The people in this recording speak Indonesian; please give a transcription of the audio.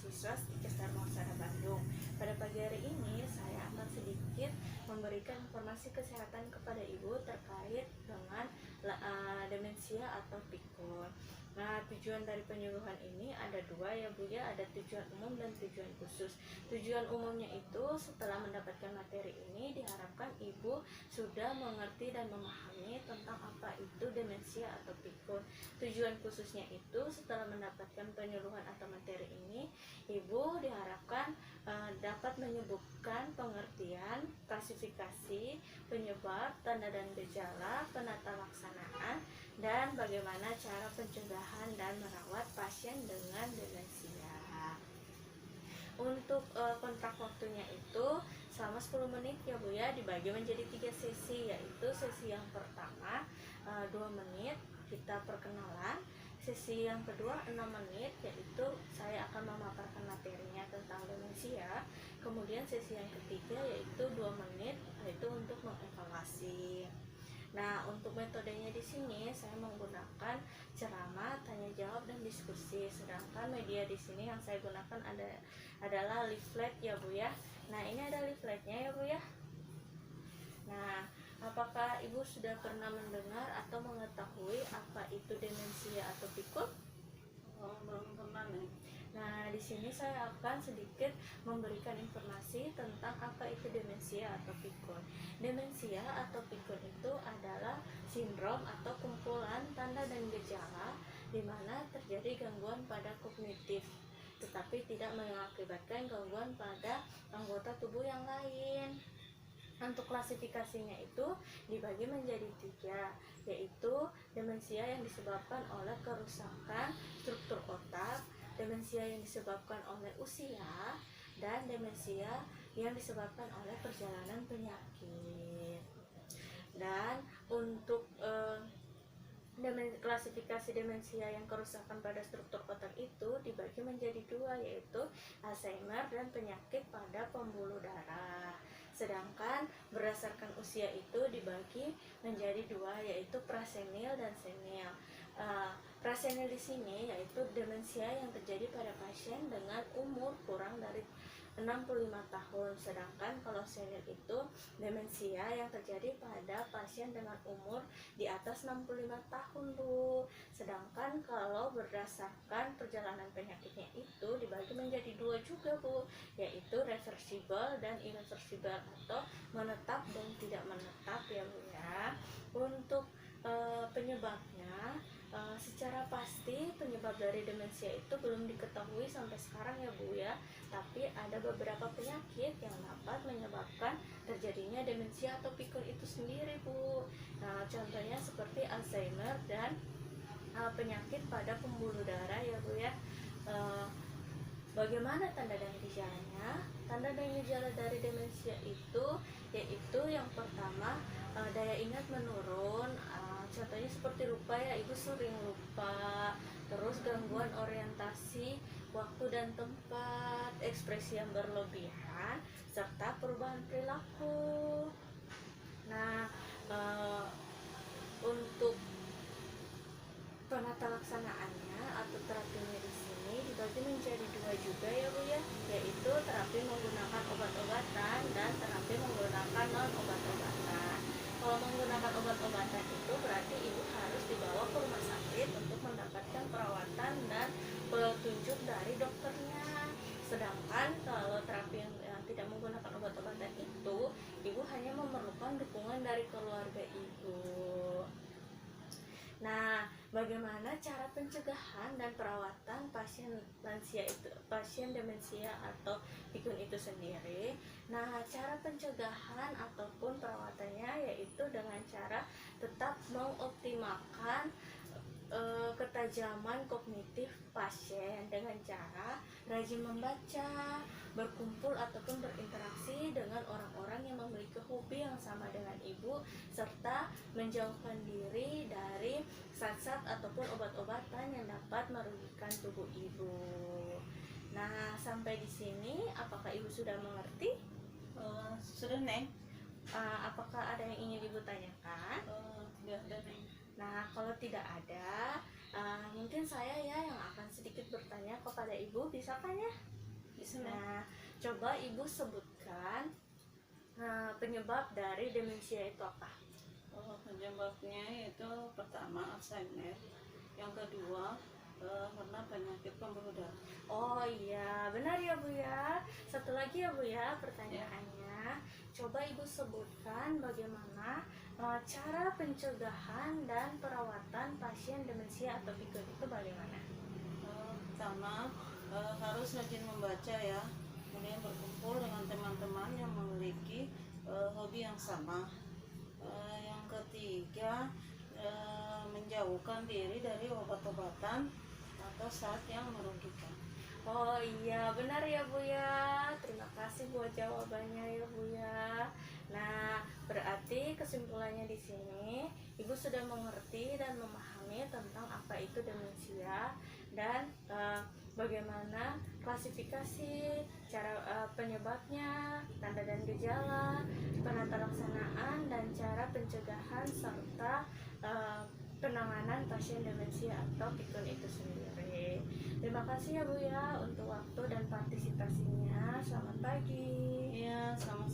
mahasiswa Stikes Dharma Usaha Bandung. Pada pagi hari ini saya akan sedikit memberikan informasi kesehatan kepada ibu terkait dengan demensia atau pikun. Nah, tujuan dari penyuluhan ini ada dua ya Bu ya, ada tujuan umum dan tujuan khusus. Tujuan umumnya itu setelah mendapatkan materi ini diharapkan ibu sudah mengerti dan memahami tentang apa itu demensia atau pikun. Tujuan khususnya itu setelah mendapatkan penyuluhan atau materi ini, ibu diharapkan dapat menyebutkan pengertian, klasifikasi, penyebab, tanda dan gejala, penata laksanaan, dan bagaimana cara pencegahan dan merawat pasien dengan demensia. Untuk kontrak waktunya itu selama 10 menit ya Bu ya, dibagi menjadi 3 sesi, yaitu sesi yang pertama 2 menit kita perkenalan, sesi yang kedua 6 menit yaitu saya akan memaparkan materinya tentang demensia, kemudian sesi yang ketiga yaitu 2 menit yaitu untuk mengevaluasi. Nah, untuk metodenya di sini saya menggunakan ceramah, tanya jawab dan diskusi. Sedangkan media di sini yang saya gunakan adalah leaflet ya Bu ya. Nah, ini ada leafletnya ya Bu ya. Nah, apakah Ibu sudah pernah mendengar atau mengetahui apa itu demensia atau pikun? Belum pernah nih. Nah, di sini saya akan sedikit memberikan informasi tentang apa itu demensia atau pikun. Demensia atau pikun itu adalah sindrom atau kumpulan tanda dan gejala di mana terjadi gangguan pada kognitif, tetapi tidak mengakibatkan gangguan pada anggota tubuh yang lain. Untuk klasifikasinya itu dibagi menjadi 3, yaitu demensia yang disebabkan oleh kerusakan struktur otak, demensia yang disebabkan oleh usia, dan demensia yang disebabkan oleh perjalanan penyakit. Dan untuk klasifikasi demensia yang kerusakan pada struktur otak itu dibagi menjadi 2, yaitu Alzheimer dan penyakit pada pembuluh darah. Sedangkan berdasarkan usia itu dibagi menjadi 2, yaitu prasenil dan senil. Prasenil di sini yaitu demensia yang terjadi pada pasien dengan umur kurang dari 65 tahun. Sedangkan kalau senil itu demensia yang terjadi pada pasien dengan umur di atas 65 tahun Bu. Sedangkan kalau berdasarkan perjalanan penyakitnya itu dibagi menjadi 2 juga Bu, yaitu reversible dan irreversible atau menetap dan tidak menetap ya Bu ya. Untuk penyebabnya secara pasti penyebab dari demensia itu belum diketahui sampai sekarang ya Bu ya, tapi ada beberapa penyakit yang dapat menyebabkan terjadinya demensia atau pikun itu sendiri Bu. Nah, contohnya seperti Alzheimer dan penyakit pada pembuluh darah ya Bu ya. Bagaimana tanda dan gejalanya? Tanda dan gejala dari demensia itu yaitu yang pertama daya ingat menurun, contohnya seperti lupa ya, ibu sering lupa, terus gangguan orientasi waktu dan tempat, ekspresi yang berlebihan, serta perubahan perilaku. Nah, untuk penata laksanaannya atau terapinya di sini dibagi menjadi 2 juga ya Bu ya, yaitu terapi menggunakan obat-obatan dan terapi menggunakan non obat-obatan. Kalau menggunakan obat-obatan itu berarti ibu harus dibawa ke rumah sakit untuk mendapatkan perawatan dan petunjuk dari dokternya. Sedangkan kalau terapi yang tidak menggunakan obat-obatan itu, ibu hanya memerlukan dukungan dari keluarga ibu. Nah, bagaimana cara pencegahan dan perawatan pasien lansia itu, pasien demensia atau pikun itu sendiri? Nah, cara pencegahan ataupun perawatannya yaitu dengan cara tetap mengoptimalkan ketajaman kognitif pasien dengan cara rajin membaca, berkumpul ataupun berinteraksi dengan orang-orang yang memiliki hobi yang sama dengan ibu, serta menjauhkan diri dari zat-zat ataupun obat-obatan yang dapat merugikan tubuh ibu. Nah, sampai di sini apakah ibu sudah mengerti? Sudah Neng. Apakah ada yang ingin ibu tanyakan? Tidak ada Neng. Nah, kalau tidak ada, mungkin saya ya yang akan sedikit bertanya kepada ibu, bisa kan ya? Bisa, Neng. Nah, coba Ibu sebutkan penyebab dari demensia itu apa? Penyebabnya itu pertama Alzheimer, yang kedua karena penyakit pembuluh darah. Oh iya, benar ya Bu ya. Satu lagi ya Bu ya pertanyaannya. Coba Ibu sebutkan bagaimana cara pencegahan dan perawatan pasien demensia atau pikun itu bagaimana? Pertama harus rajin membaca ya, kemudian berkumpul dengan teman-teman yang memiliki hobi yang sama. Yang ketiga menjauhkan diri dari obat-obatan atau saat yang merugikan. Oh iya, benar ya Bu ya. Terima kasih buat jawabannya ya Bu ya. Nah, berarti kesimpulannya di sini Ibu sudah mengerti dan memahami tentang apa itu demensia dan bagaimana klasifikasi, cara penyebabnya, tanda dan gejala, penata laksanaan dan cara pencegahan serta penanganan pasien demensia atau pikun itu sendiri. Terima kasih ya Bu ya untuk waktu dan partisipasinya. Selamat pagi. Iya, sama-sama.